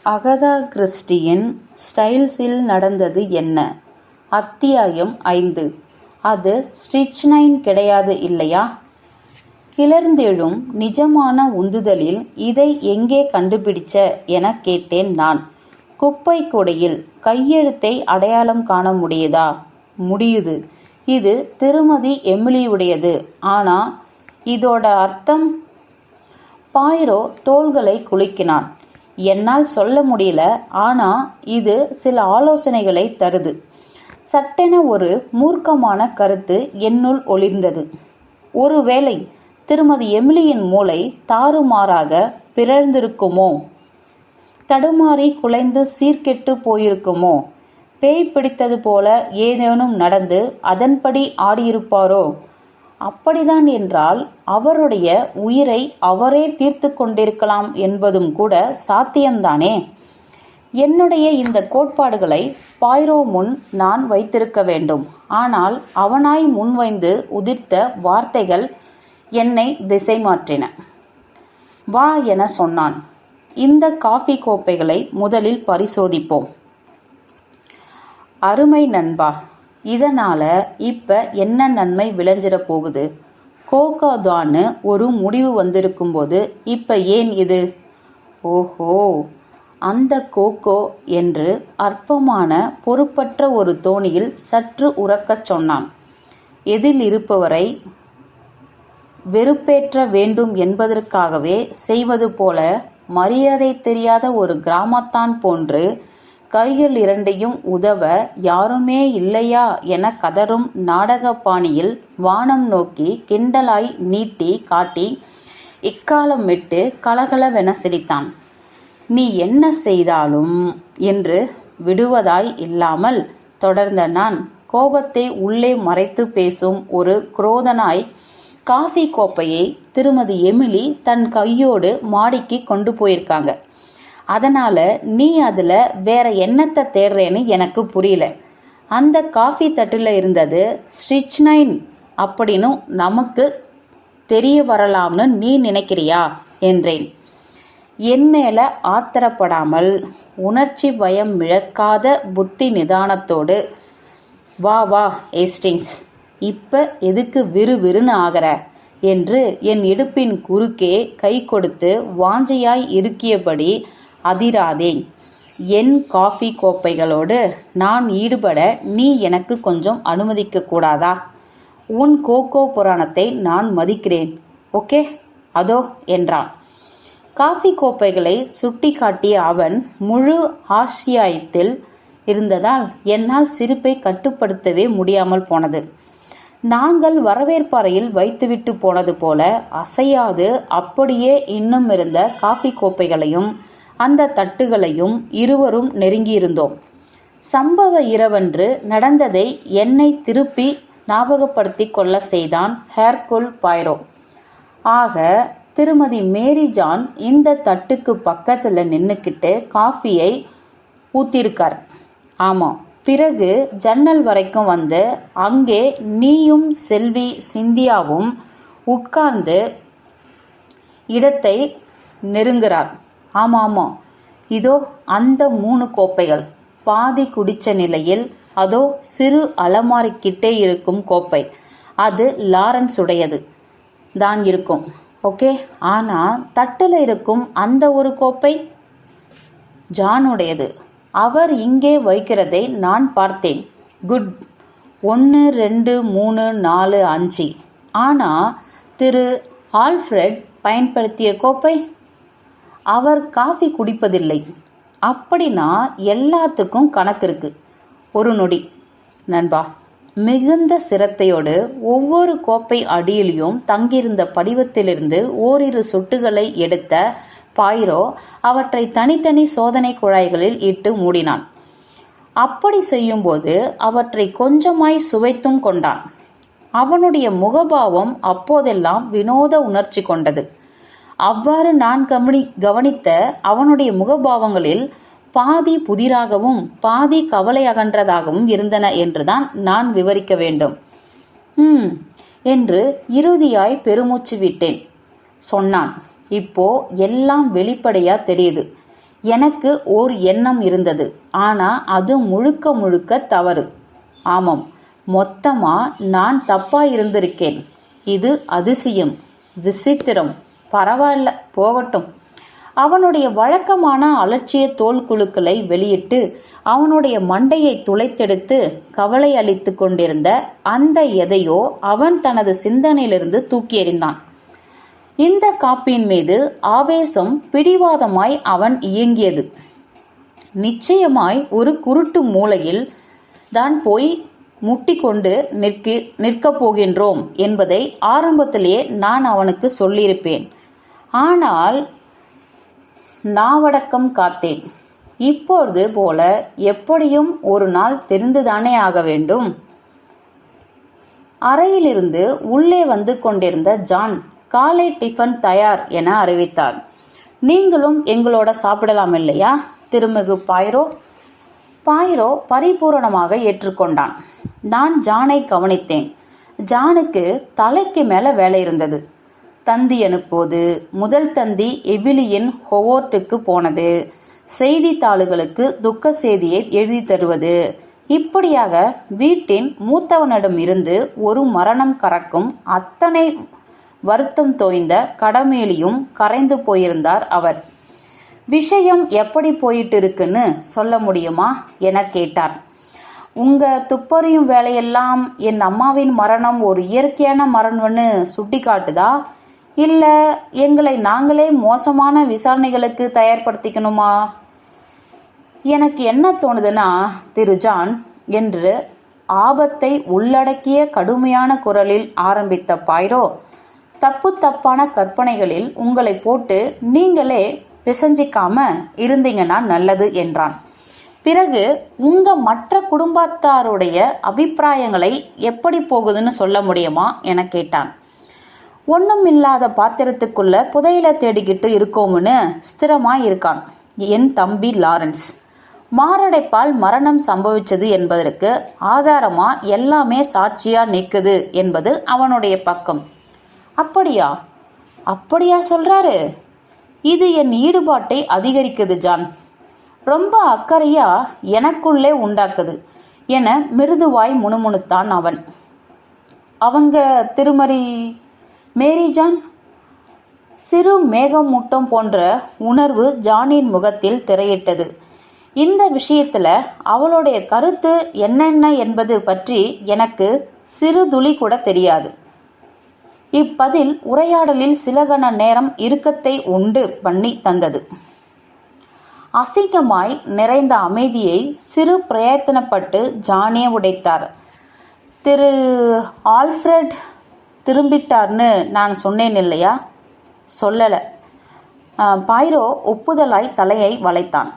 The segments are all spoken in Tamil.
அகதா கிறிஸ்டியின் ஸ்டைல்ஸில் நடந்தது என்ன? அத்தியாயம் 5. அது ஸ்ட்ரிச்னைன் கிடையாது இல்லையா? கிளர்ந்தெழும் நிஜமான உந்துதலில் இதை எங்கே கண்டுபிடிச்ச என கேட்டேன் நான். குப்பை கூடையில் கையெழுத்தை அடையாளம் காண முடியுதா? முடியுது. இது திருமதி எமிலியுடையது. ஆனா இதோட அர்த்தம்? பாய்ரோ தோள்களை குலுக்கினான். என்னால் சொல்ல முடியல. ஆனா இது சில ஆலோசனைகளை தருது. சட்டென ஒரு மூர்க்கமான கருத்து என்னுள் ஒளிர்ந்தது. ஒருவேளை திருமதி எமிலியின் மூளை தாறுமாறாக பிறழ்ந்திருக்குமோ? தடுமாறி குலைந்து சீர்கெட்டு போயிருக்குமோ? பேய் பிடித்தது போல ஏதேனும் நடந்து அதன்படி ஆடியிருப்பாரோ? அப்படிதான் என்றால் அவருடைய உயிரை அவரே தீர்த்து கொண்டிருக்கலாம் என்பதும் கூட சாத்தியம்தானே. என்னுடைய இந்த கோட்பாடுகளை பாய்ரோ முன் நான் வைத்திருக்க வேண்டும். ஆனால் அவனாய் முன்வைந்து உதிர்த்த வார்த்தைகள் என்னை திசை மாற்றின. வா என சொன்னான். இந்த காஃபி கோப்பைகளை முதலில் பரிசோதிப்போம். அருமை நண்பா, இதனால இப்ப என்ன நன்மை விளைஞ்சிட போகுது? கோகோதான்னு ஒரு முடிவு வந்திருக்கும்போது இப்ப ஏன் இது? ஓஹோ, அந்த கோகோ என்று அற்பமான பொறுப்பற்ற ஒரு தோணியில் சற்று உரக்கச் சொன்னான். எதில் இருப்பவரை வெறுப்பேற்ற வேண்டும் என்பதற்காகவே செய்வது போல மரியாதை தெரியாத ஒரு கிராமத்தான் போன்று கைகள் இரண்டையும் உதவ யாருமே இல்லையா என கதரும் நாடக பாணியில் வானம் நோக்கி கிண்டலாய் நீட்டி காட்டி இக்காலம் விட்டு கலகலவென சிரித்தான். நீ என்ன செய்தாலும் என்று விடுவதாய் இல்லாமல் தொடர்ந்த நான், கோபத்தை உள்ளே மறைத்து பேசும் ஒரு குரோதனாய், காஃபி கோப்பையை திருமதி எமிலி தன் கையோடு மாடிக்கு கொண்டு போயிருக்காங்க. அதனால நீ அதில் வேற என்னத்தை தேடுறேன்னு எனக்கு புரியல. அந்த காஃபி தட்டில் இருந்தது ஸ்ட்ரிச்னைன் அப்படின்னு நமக்கு தெரிய வரலாம்னு நீ நினைக்கிறியா என்றேன். என் மேல ஆத்திரப்படாமல் உணர்ச்சி பயம் இழக்காத புத்தி நிதானத்தோடு, வா வா ஏஸ்டிங்ஸ், இப்ப எதுக்கு விறுவிறுன்னு ஆகிற என்று என் இடுப்பின் குறுக்கே கை கொடுத்து வாஞ்சையாய் இருக்கியபடி, அதிராதே, என் காஃபி கோப்பைகளோடு நான் ஈடுபட நீ எனக்கு கொஞ்சம் அனுமதிக்க கூடாதா? உன் கோகோ புராணத்தை நான் மதிக்கிறேன். ஓகே, அதோ என்றான். காஃபி கோப்பைகளை சுட்டி காட்டிய அவன் முழு ஆசியாயத்தில் இருந்ததால் என்னால் சிரிப்பை கட்டுப்படுத்தவே முடியாமல் போனது. நாங்கள் வரவேற்பறையில் வைத்துவிட்டு போனது போல அசையாது அப்படியே இன்னும் இருந்த காஃபி கோப்பைகளையும் அந்த தட்டுகளையும் இருவரும் நெருங்கியிருந்தோம். சம்பவ இரவன்று நடந்ததை என்னை திருப்பி ஞாபகப்படுத்தி கொள்ள செய்தான் ஹெர்குல் பாய்ரோ. ஆக திருமதி மேரி ஜான் இந்த தட்டுக்கு பக்கத்தில் நின்றுக்கிட்டு காஃபியை ஊத்திருக்கார். ஆமாம். பிறகு ஜன்னல் வரைக்கும் வந்து அங்கே நீயும் செல்வி சிந்தியாவும் உட்கார்ந்து இடத்தை நெருங்குறார். ஆமாம், இதோ அந்த 3 கோப்பைகள் பாதி குடிச்ச நிலையில். அதோ சிறு அலமாரிக்கிட்டே இருக்கும் கோப்பை, அது லாரன்ஸ் உடையது தான் இருக்கும். ஓகே, ஆனால் தட்டில் இருக்கும் அந்த ஒரு கோப்பை ஜானுடையது. அவர் இங்கே வைக்கிறதை நான் பார்த்தேன். குட். 1 2 3 4 5. ஆனால் திரு ஆல்ஃப்ரெட் பயன்படுத்திய கோப்பை? அவர் காஃபி குடிப்பதில்லை. அப்படின்னா எல்லாத்துக்கும் கணக்கு இருக்கு. ஒரு நொடி நண்பா. மிகுந்த சிரத்தையோடு ஒவ்வொரு கோப்பை அடியிலையும் தங்கியிருந்த படிவத்திலிருந்து ஓரிரு சொட்டுகளை எடுத்த பாய்ரோ அவற்றை தனித்தனி சோதனை குழாய்களில் இட்டு மூடினான். அப்படி செய்யும்போது அவற்றை கொஞ்சமாய் சுவைத்தும் கொண்டான். அவனுடைய முகபாவம் அப்போதெல்லாம் வினோத உணர்ச்சி கொண்டது. அவ்வாறு நான் கவனித்த அவனுடைய முகபாவங்களில் பாதி புதிராகவும் பாதி கவலை அகன்றதாகவும் இருந்தன என்றுதான் நான் விவரிக்க வேண்டும். என்று இறுதியாய் பெருமூச்சு விட்டேன். சொன்னான். இப்போ எல்லாம் வெளிப்படையா தெரியுது. எனக்கு ஓர் எண்ணம் இருந்தது. ஆனால் அது முழுக்க முழுக்க தவறு. ஆமாம், மொத்தமா நான் தப்பா இருந்திருக்கேன். இது அதிசயம், விசித்திரம். பரவாயில்ல, போகட்டும். அவனுடைய வழக்கமான அலட்சிய தோல் குழுக்களை வெளியிட்டு அவனுடைய மண்டையை துளைத்தெடுத்து கவலை அளித்து கொண்டிருந்த அந்த எதையோ அவன் தனது சிந்தனையிலிருந்து தூக்கி எறிந்தான். இந்த காப்பியின் மீது ஆவேசம் பிடிவாதமாய் அவன் இயங்கியது. நிச்சயமாய் ஒரு குருட்டு மூலையில் தான் போய் முட்டிக்கொண்டு நிற்கப் போகின்றோம் என்பதை ஆரம்பத்திலேயே நான் அவனுக்கு சொல்லியிருப்பேன். ஆனால் நாவடக்கம் காத்தேன். இப்பொழுது போல எப்படியும் ஒரு நாள் தெரிந்துதானே ஆக வேண்டும். அறையிலிருந்து உள்ளே வந்து கொண்டிருந்த ஜான் காலை டிஃபன் தயார் என அறிவித்தார். நீங்களும் எங்களோட சாப்பிடலாம் இல்லையா திருமிகு பாய்ரோ? பாய்ரோ பரிபூரணமாக ஏற்றுக்கொண்டான். நான் ஜானை கவனித்தேன். ஜானுக்கு தலைக்கு மேலே வேலை இருந்தது. தந்தி அனுப்புவது, முதல் தந்தி எவிலியின் ஹோவர்ட்டுக்கு போனது, செய்தித்தாளுகளுக்கு துக்க செய்தியை எழுதி தருவது, இப்படியாக வீட்டின் மூத்தவனிடம் இருந்து ஒரு மரணம் கறக்கும் அத்தனை வருத்தம் தோய்ந்த கடமேலியும் கரைந்து போயிருந்தார் அவர். விஷயம் எப்படி போயிட்டு இருக்குன்னு சொல்ல முடியுமா என கேட்டார். உங்க துப்பறியும் வேலையெல்லாம் என் அம்மாவின் மரணம் ஒரு இயற்கையான மரணம்னு சுட்டி காட்டுதா, இல்லை எங்களை நாங்களே மோசமான விசாரணைகளுக்கு தயார்படுத்திக்கணுமா? எனக்கு என்ன தோணுதுன்னா திரு ஜான் என்று ஆபத்தை உள்ளடக்கிய கடுமையான குரலில் ஆரம்பித்த பாய்ரோ, தப்பான கற்பனைகளில் உங்களை போட்டு நீங்களே பிசைஞ்சிக்காம இருந்தீங்கன்னா நல்லது என்றான். பிறகு உங்க மற்ற குடும்பத்தாருடைய அபிப்பிராயங்களை எப்படி போகுதுன்னு சொல்ல முடியுமா என கேட்டான். ஒன்றும் இல்லாத பாத்திரத்துக்குள்ள புதையில தேடிக்கிட்டு இருக்கோம்னு ஸ்திரமாய் இருக்கான் என் தம்பி லாரன்ஸ். மாரடைப்பால் மரணம் சம்பவிச்சது என்பதற்கு ஆதாரமா எல்லாமே சாட்சியா நிற்குது என்பது அவனுடைய பக்கம். அப்படியா சொல்றாரு? இது என் ஈடுபாட்டை அதிகரிக்குது ஜான். ரொம்ப அக்கறையா எனக்குள்ளே உண்டாக்குது என மிருதுவாய் முணுமுணுத்தான் அவன். அவங்க திருமதி மேரி ஜான்? சிறு மேகமூட்டம் போன்ற உணர்வு ஜானின் முகத்தில் திரையிட்டது. இந்த விஷயத்துல அவளுடைய கருத்து என்னென்ன என்பது பற்றி எனக்கு சிறு துளி கூட தெரியாது. இப்பதில் உரையாடலில் சில கண நேரம் இறுக்கத்தை உண்டு பண்ணி தந்தது. அசிங்கமாய் நிறைந்த அமைதியை சிறு பிரயத்தனப்பட்டு ஜானே உடைத்தார். திரு ஆல்ஃபிரட் திரும்பிட்டார்னு நான் சொன்னேன் இல்லையா? சொல்லலை. பாய்ரோ ஒப்புதலாய் தலையை வளைத்தான்.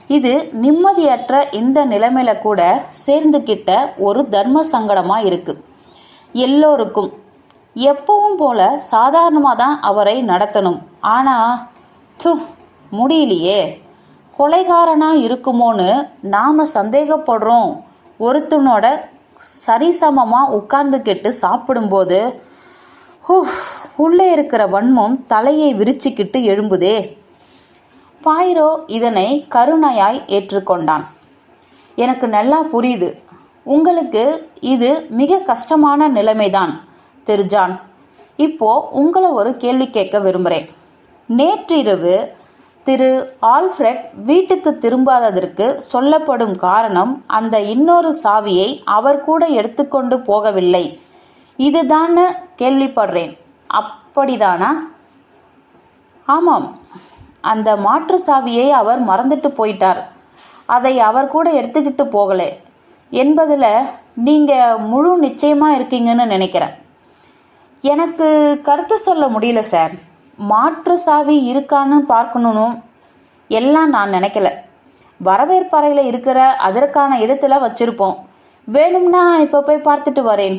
இது நிம்மதியற்ற இந்த நிலைமையில கூட சேர்ந்துக்கிட்ட ஒரு தர்ம சங்கடமாக இருக்கு. எல்லோருக்கும் எப்பவும் போல சாதாரணமாக தான் அவரை நடத்தணும். ஆனால் முடியலையே. கொலைகாரனா இருக்குமோன்னு நாம் சந்தேகப்படுறோம். ஒருத்தனோட சரிசமமாக உட்கார்ந்துக்கிட்டு சாப்பிடும்போது உள்ளே இருக்கிற வன்மம் தலையை விரிச்சிக்கிட்டு எழும்புதே. பாய்ரோ இதனை கருணையாய் ஏற்றுக்கொண்டான். எனக்கு நல்லா புரியுது. உங்களுக்கு இது மிக கஷ்டமான நிலைமைதான் திரு ஜான். இப்போ உங்களை ஒரு கேள்வி கேட்க விரும்புகிறேன். நேற்றிரவு திரு ஆல்ஃபிரட் வீட்டுக்கு திரும்பாததற்கு சொல்லப்படும் காரணம் அந்த இன்னொரு சாவியை அவர் கூட எடுத்துக்கொண்டு போகவில்லை இதுதான்னு கேள்விப்படுறேன். அப்படிதானா? ஆமாம், அந்த மாற்று சாவியை அவர் மறந்துட்டு போயிட்டார். அதை அவர் கூட எடுத்துக்கிட்டு போகலை என்பதில் நீங்கள் முழு நிச்சயமாக இருக்கீங்கன்னு நினைக்கிறேன். எனக்கு கருத்து சொல்ல முடியல சார். மாற்று சாவி இருக்கான்னு பார்க்கணுன்னு எல்லாம் நான் நினைக்கல. வரவேற்பறையில் இருக்கிற அதற்கான இடத்துல வச்சிருப்போம். வேணும்னா இப்போ போய் பார்த்துட்டு வரேன்.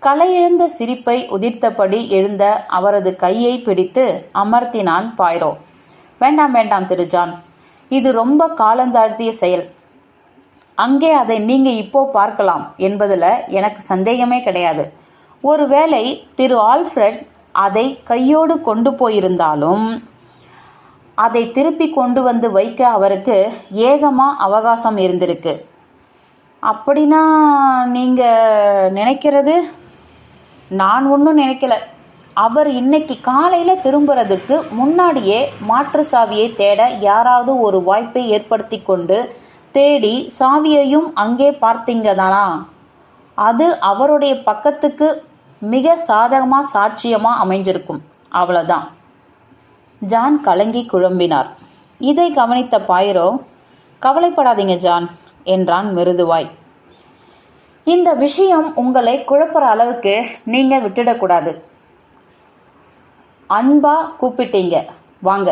கலையிழந்த சிரிப்பை உதிர்த்தபடி எழுந்த அவரது கையை பிடித்து அமர்த்தினான் பாய்ரோ. வேண்டாம் திரு ஜான், இது ரொம்ப காலந்தாழ்த்திய செயல். அங்கே அதை நீங்கள் இப்போ பார்க்கலாம் என்பதில் எனக்கு சந்தேகமே கிடையாது. ஒருவேளை திரு ஆல்ஃபிரட் அதை கையோடு கொண்டு போயிருந்தாலும் அதை திருப்பி கொண்டு வந்து வைக்க அவருக்கு ஏகமாக அவகாசம் இருந்திருக்கு. அப்படின்னா நீங்கள் நினைக்கிறது? நான் ஒன்றும் நினைக்கல. அவர் இன்னைக்கு காலையில் திரும்புறதுக்கு முன்னாடியே மாற்று சாவியை தேட யாராவது ஒரு வாய்ப்பை ஏற்படுத்தி கொண்டு தேடி சாவியையும் அங்கே பார்த்தீங்கதானா? அது அவருடைய பக்கத்துக்கு மிக சாதகமாக சாட்சியமாக அமைஞ்சிருக்கும். அவ்வளோதான். ஜான் கலங்கி குழம்பினார். இதை கவனித்த பாயிரோ, கவலைப்படாதீங்க ஜான் என்றான் மிருதுவாய். இந்த விஷயம் உங்களை குழப்புற அளவுக்கு நீங்கள் விட்டுடக்கூடாது. அன்பா கூப்பிட்டீங்க, வாங்க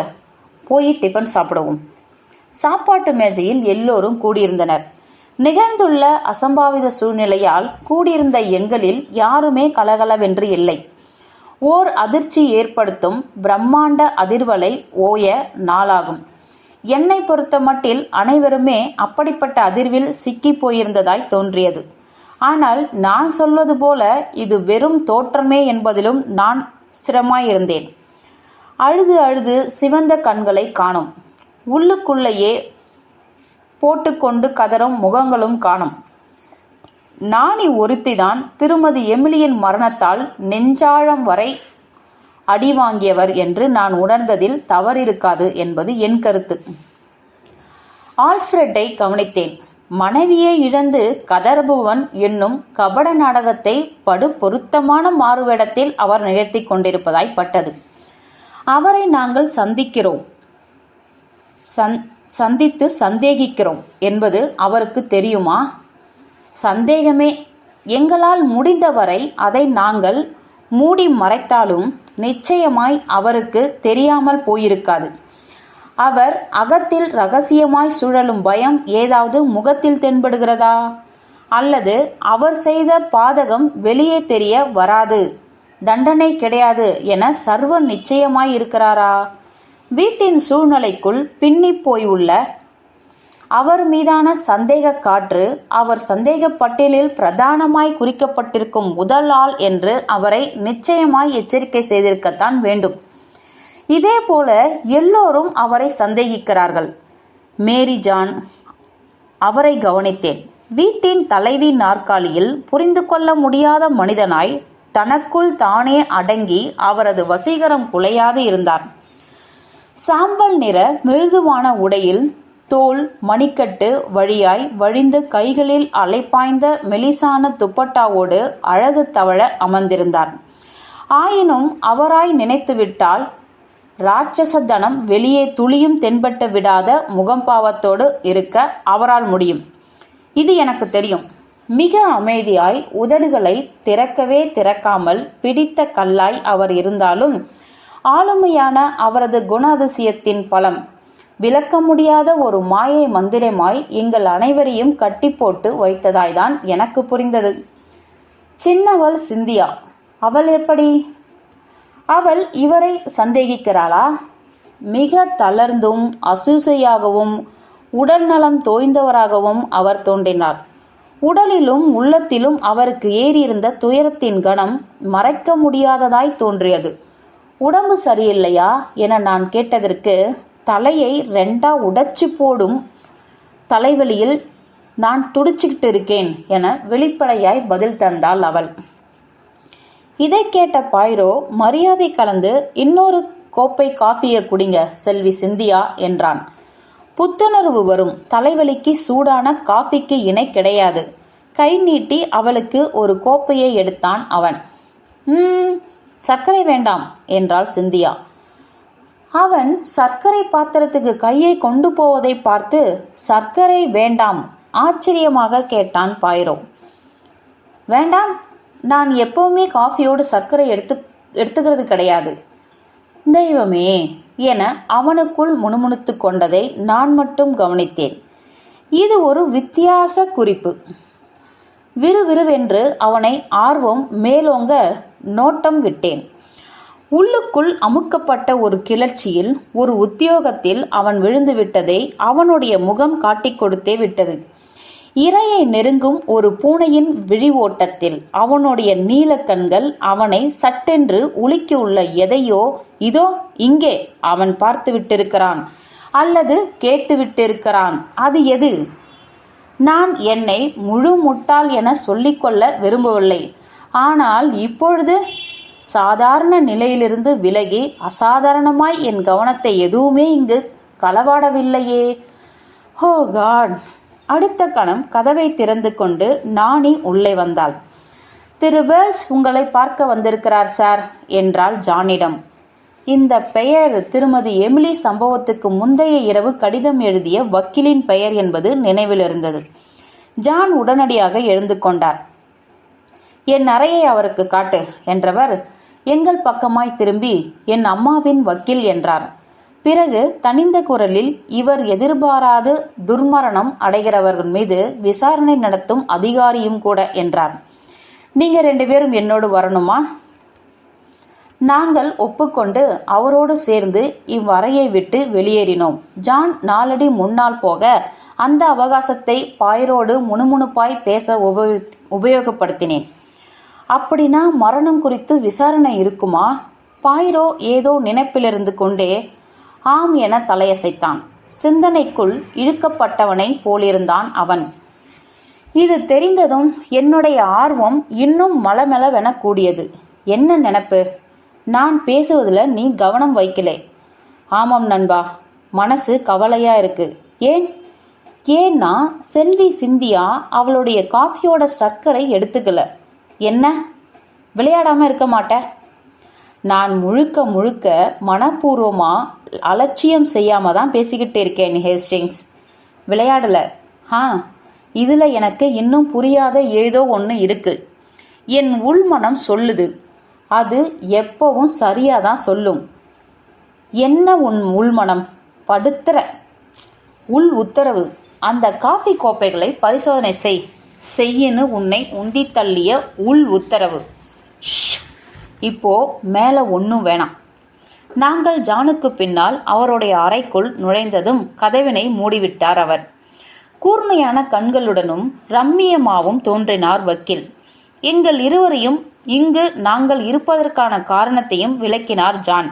போய் டிஃபன் சாப்பிடுவோம். சாப்பாட்டு மேஜையில் எல்லோரும் கூடியிருந்தனர். நிகழ்ந்துள்ள அசம்பாவித சூழ்நிலையால் கூடியிருந்த எங்களில் யாருமே கலகலவென்று இல்லை. ஓர் அதிர்ச்சி ஏற்படுத்தும் பிரம்மாண்ட அதிர்வலை ஓய நாளாகும். என்னை பொறுத்த மட்டில் அனைவருமே அப்படிப்பட்ட அதிர்வில் சிக்கி போயிருந்ததாய் தோன்றியது. ஆனால் நான் சொல்வது போல இது வெறும் தோற்றமே என்பதிலும் நான் ஸ்திரமாயிருந்தேன். அழுது அழுது சிவந்த கண்களை காணும், உள்ளுக்குள்ளேயே போட்டுக்கொண்டு கதறும் முகங்களும் காணும். நானி ஒருத்திதான் திருமதி எமிலியின் மரணத்தால் நெஞ்சாழம் வரை அடி வாங்கியவர் என்று நான் உணர்ந்ததில் தவறிருக்காது என்பது என் கருத்து. ஆல்ஃபிரட்டை கவனித்தேன். மனைவியை இழந்து கதறுபவன் என்னும் கபட நாடகத்தை படு பொருத்தமான மாறுவேடத்தில் அவர் நிகழ்த்தி கொண்டிருப்பதாய் பட்டது. அவரை நாங்கள் சந்தித்து சந்தேகிக்கிறோம் என்பது அவருக்கு தெரியுமா? சந்தேகமே. எங்களால் முடிந்தவரை அதை நாங்கள் மூடி மறைத்தாலும் நிச்சயமாய் அவருக்கு தெரியாமல் போயிருக்காது. அவர் அகத்தில் இரகசியமாய் சுழலும் பயம் ஏதாவது முகத்தில் தென்படுகிறதா? அல்லது அவர் செய்த பாதகம் வெளியே தெரிய வராது, தண்டனை கிடையாது என சர்வ நிச்சயமாய் இருக்கிறாரா? வீட்டின் சூழ்நிலைக்குள் பின்னி போய் உள்ள அவர் மீதான சந்தேக காற்று அவர் சந்தேக பட்டியலில் பிரதானமாய் குறிக்கப்பட்டிருக்கும் முதல் ஆள் என்று அவரை நிச்சயமாய் எச்சரிக்கை செய்திருக்கத்தான் வேண்டும். இதே போல எல்லோரும் அவரை சந்தேகிக்கிறார்கள். மேரி ஜான் அவரை கவனித்தேன். வீட்டின் தலைவி நாற்காலியில் புரிந்து கொள்ள முடியாத மனிதனாய் தனக்குள் தானே அடங்கி அவரது வசீகரம் குலையாது இருந்தார். சாம்பல் நிற மிருதுவான உடையில் தோல் மணிக்கட்டு வழியாய் வழிந்து கைகளில் அலைப்பாய்ந்த மெலிசான துப்பட்டாவோடு அழகு தவழ அமர்ந்திருந்தார். ஆயினும் அவராய் நினைத்துவிட்டால் இராட்சசத்தனம் வெளியே துளியும் தென்பட்டு விடாத முகம்பாவத்தோடு இருக்க அவரால் முடியும். இது எனக்கு தெரியும். மிக அமைதியாய் உதடுகளை திறக்கவே திறக்காமல் பிடித்த கல்லாய் அவர் இருந்தாலும் ஆளுமையான அவரது குணாதிசயத்தின் பலம் விளக்க முடியாத ஒரு மாயை மந்திரமாய் எங்கள் அனைவரையும் கட்டி போட்டு வைத்ததாய்தான் எனக்கு புரிந்தது. சின்னவள் சிந்தியா. அவள் எப்படி? அவள் இவரை சந்தேகிக்கிறாளா? மிக தளர்ந்தும் அசூசையாகவும் உடல் நலம் தோய்ந்தவராகவும் அவர் தோன்றினார். உடலிலும் உள்ளத்திலும் அவருக்கு ஏறியிருந்த துயரத்தின் கணம் மறைக்க முடியாததாய் தோன்றியது. உடம்பு சரியில்லையா என நான் கேட்டதற்கு, தலையை ரெண்டா உடைச்சு போடும் தலைவலியில் நான் துடிச்சுக்கிட்டு இருக்கேன் என வெளிப்படையாய் பதில் தந்தாள் அவள். இதை கேட்ட பாயிரோ மரியாதை கலந்து, இன்னொரு கோப்பை காஃபியை குடிங்க செல்வி சிந்தியா என்றான். புத்துணர்வு வரும். தலைவலிக்கு சூடான காஃபிக்கு இணை கிடையாது. கை நீட்டி அவளுக்கு ஒரு கோப்பையை எடுத்தான் அவன். சர்க்கரை வேண்டாம் என்றாள் சிந்தியா. அவன் சர்க்கரை பாத்திரத்துக்கு கையை கொண்டு போவதை பார்த்து, சர்க்கரை வேண்டாம் ஆச்சரியமாக கேட்டான் பாயிரோ. வேண்டாம், நான் எப்பவுமே காஃபியோடு சர்க்கரை எடுத்துக்கிறது கிடையாது. தெய்வமே என அவனுக்குள் முணுமுணுத்து கொண்டதை நான் மட்டும் கவனித்தேன். இது ஒரு வித்தியாச குறிப்பு. விறுவிறுவென்று அவனை ஆர்வம் மேலோங்க நோட்டம் விட்டேன். உள்ளுக்குள் அமுக்கப்பட்ட ஒரு கிளர்ச்சியில், ஒரு உத்தியோகத்தில் அவன் விழுந்து விட்டதை அவனுடைய முகம் காட்டிக் கொடுத்தே விட்டது. இரையை நெருங்கும் ஒரு பூனையின் விழி ஓட்டத்தில் அவனுடைய நீலக்கண்கள் அவனை சட்டென்று உலுக்கியுள்ள எதையோ இதோ இங்கே அவன் பார்த்து விட்டிருக்கிறான் அல்லது கேட்டு விட்டிருக்கிறான். அது எது? நான் என்னை முழு முட்டாள் என சொல்லிக்கொள்ள விரும்பவில்லை. ஆனால் இப்பொழுது சாதாரண நிலையிலிருந்து விலகி அசாதாரணமாய் என் கவனத்தை எதுவுமே இங்கு களவாடவில்லையே. ஓ காட்! அடுத்த கணம் கதவை திறந்து கொண்டு நாணி உள்ளே வந்தாள். திரு வேல்ஸ் உங்களை பார்க்க வந்திருக்கிறார் சார் என்றாள் ஜானிடம். இந்த பெயர் திருமதி எமிலி சம்பவத்துக்கு முந்தைய இரவு கடிதம் எழுதிய வக்கீலின் பெயர் என்பது நினைவில் இருந்தது. ஜான் உடனடியாக எழுந்து கொண்டார். என் அறையை அவருக்கு காட்டு என்றவர் எங்கள் பக்கமாய் திரும்பி என் அம்மாவின் வக்கீல் என்றார். பிறகு தனிந்த குரலில் இவர் எதிர்பாராது துர்மரணம் அடைகிறவர்கள் மீது விசாரணை நடத்தும் அதிகாரியும் கூட என்றார். நீங்க 2 பேரும் என்னோடு வரணுமா? நாங்கள் ஒப்புக்கொண்டு அவரோடு சேர்ந்து இவ்வறையை விட்டு வெளியேறினோம். ஜான் 4 அடி முன்னால் போக அந்த அவகாசத்தை பாயரோடு முணுமுணுப்பாய் பேச உபயோகப்படுத்தினேன். அப்படின்னா மரணம் குறித்து விசாரணை இருக்குமா? பாயிரோ ஏதோ நினைப்பிலிருந்து கொண்டே ஆம் என தலையசைத்தான். சிந்தனைக்குள் இழுக்கப்பட்டவனை போலிருந்தான் அவன். இது தெரிந்ததும் என்னுடைய ஆர்வம் இன்னும் மலமெளவென கூடியது. என்ன நினப்பு? நான் பேசுவதில் நீ கவனம் வைக்கலே. ஆமாம் நண்பா, மனசு கவலையா இருக்கு. ஏன்னா செல்வி சிந்தியா அவளுடைய காஃபியோட சர்க்கரை எடுத்துக்கல. என்ன விளையாடாம இருக்க மாட்டேன்? நான் முழுக்க முழுக்க மனப்பூர்வமா அலட்சியம் செய்யாம தான் பேசிக்கிட்டு இருக்கேன் ஹேஸ்டிங்ஸ். விளையாடல. இதுல எனக்கு இன்னும் புரியாத ஏதோ ஒன்று இருக்கு. என் உள்மனம் சொல்லுது. அது எப்பவும் சரியாதான் சொல்லும். என்ன உன் உள்மனம்? படுத்துற உள் உத்தரவு. அந்த காஃபி கோப்பைகளை பரிசோதனை செய்யின்னு உன்னை உந்தி தள்ளிய உள் உத்தரவு. இப்போ மேல ஒன்றும் வேணாம். நாங்கள் ஜானுக்கு பின்னால் அவருடைய அறைக்குள் நுழைந்ததும் கதவினை மூடிவிட்டார் அவர். கூர்மையான கண்களுடனும் ரம்மியமாவும் தோன்றினார் வக்கீல். எங்கள் இருவரையும் இங்கு நாங்கள் இருப்பதற்கான காரணத்தையும் விளக்கினார் ஜான்.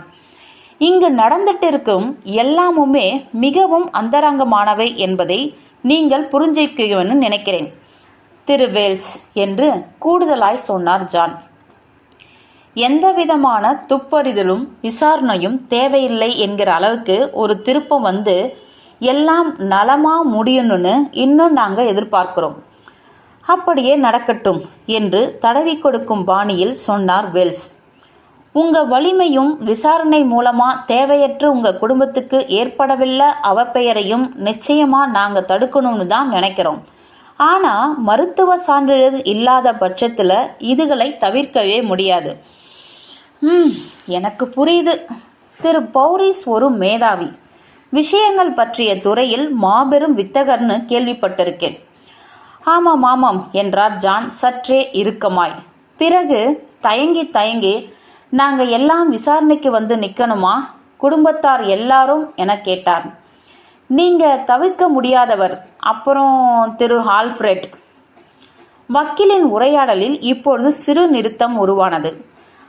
இங்கு நடந்துட்டிருக்கும் எல்லாமுமே மிகவும் அந்தரங்கமானவை என்பதை நீங்கள் புரிஞ்சிக்குவன்னு நினைக்கிறேன் திரு வேல்ஸ் என்று கூடுதலாய் சொன்னார் ஜான். எந்தவிதமான துப்பறிதலும் விசாரணையும் தேவையில்லை என்கிற அளவுக்கு ஒரு திருப்பம் வந்து எல்லாம் நலமா முடியணும்னு இன்னும் நாங்கள் எதிர்பார்க்கிறோம். அப்படியே நடக்கட்டும் என்று தடவி கொடுக்கும் பாணியில் சொன்னார் வேல்ஸ். உங்க வலிமையும் விசாரணை மூலமா தேவையற்ற உங்க குடும்பத்துக்கு ஏற்படவில்லை அவப்பெயரையும் நிச்சயமா நாங்க தடுக்கணும்னு தான் நினைக்கிறோம். ஆனா மருத்துவ சான்றிதழ் இல்லாத பட்சத்துல இதுகளை தவிர்க்கவே முடியாது. எனக்கு புரியுது. திரு பௌரிஸ் ஒரு மேதாவி. விஷயங்கள் பற்றிய துறையில் மாபெரும் வித்தகர்னு கேள்விப்பட்டிருக்கேன். ஆமாம் என்றார் ஜான் சற்றே இறுக்கமாய். பிறகு தயங்கி நாங்கள் எல்லாம் விசாரணைக்கு வந்து நிற்கணுமா? குடும்பத்தார் எல்லாரும் என கேட்டார். நீங்கள் தவிர்க்க முடியாதவர். அப்புறம் திரு ஆல்ஃபிரட். வக்கீலின் உரையாடலில் இப்பொழுது சிறு நிறுத்தம் உருவானது.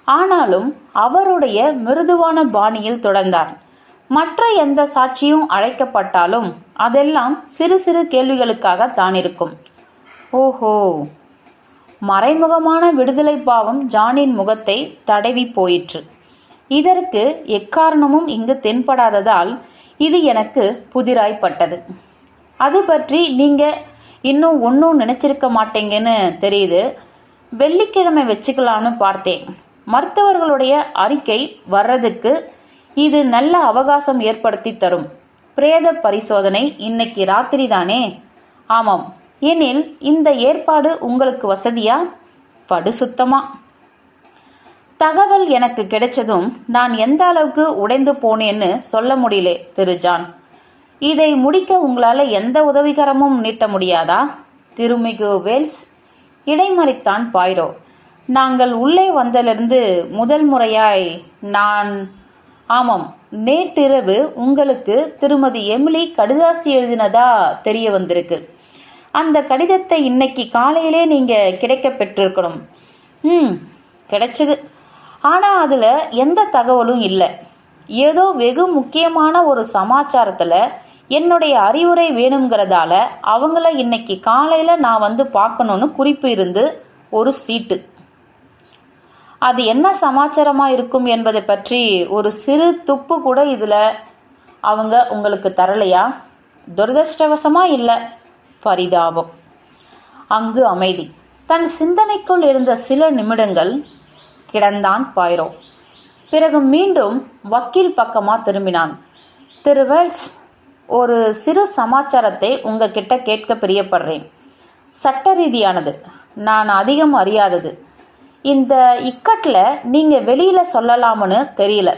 ஆனாலும் அவருடைய மிருதுவான பாணியில் தொடர்ந்தார். மற்ற எந்த சாட்சியும் அழைக்கப்பட்டாலும் அதெல்லாம் சிறு சிறு கேள்விகளுக்காக தான் இருக்கும். ஓஹோ! மறைமுகமான விடுதலை பாவம் ஜானின் முகத்தை தடவி போயிற்று. இதற்கு எக்காரணமும் இங்கு தென்படாததால் இது எனக்கு புதிராய்ப்பட்டது. அது பற்றி நீங்க இன்னும் ஒன்றும் நினைச்சிருக்க மாட்டேங்கன்னு தெரியுது. வெள்ளிக்கிழமை வச்சுக்கலான்னு பார்த்தேன். மருத்துவர்களுடைய அறிக்கை வர்றதுக்கு இது நல்ல அவகாசம் ஏற்படுத்தி தரும். பிரேத பரிசோதனை இன்னைக்கு ராத்திரி தானே? ஆமாம். எனில் இந்த ஏற்பாடு உங்களுக்கு வசதியா? படு சுத்தமா. தகவல் எனக்கு கிடைச்சதும் நான் எந்த அளவுக்கு உடைந்து போனேன்னு சொல்ல முடியல திரு ஜான். இதை முடிக்க உங்களால் எந்த உதவிகரமும் நீட்ட முடியாதா? திருமிகு வேல்ஸ் இடைமறித்தான் பாய்ரோ. நாங்கள் உள்ளே வந்ததிலிருந்து முதல் முறையாய் ஆமாம், நேற்றிரவு உங்களுக்கு திருமதி எமிலி கடிதாசி எழுதினதா தெரிய வந்திருக்கு. அந்த கடிதத்தை இன்னைக்கு காலையிலே நீங்க கிடைக்க பெற்றிருக்கணும். கிடைச்சது. ஆனா அதுல எந்த தகவலும் இல்லை. ஏதோ வெகு முக்கியமான ஒரு சமாச்சாரத்தில் என்னுடைய அறிவுரை வேணுங்கிறதால அவங்கள இன்னைக்கு காலையில் நான் வந்து பார்க்கணுன்னு குறிப்பு இருந்து ஒரு சீட்டு. அது என்ன சமாச்சாரமாக இருக்கும் என்பதை பற்றி ஒரு சிறு துப்பு கூட இதில் அவங்க உங்களுக்கு தரலையா? துரதிருஷ்டவசமாக இல்லை, பரிதாபம். அங்கு அமைதி. தன் சிந்தனைக்குள் இருந்த சில நிமிடங்கள் கிடந்தான் பாய்ரோ. பிறகு மீண்டும் வக்கீல் பக்கமாக திரும்பினான். திரு வெல்ஸ், ஒரு சிறு சமாச்சாரத்தை உங்ககிட்ட கேட்க பிரியப்படுறேன். சட்ட ரீதியானது, நான் அதிகம் அறியாதது. இந்த இக்கட்டில் நீங்கள் வெளியில் சொல்லலாம்னு தெரியல,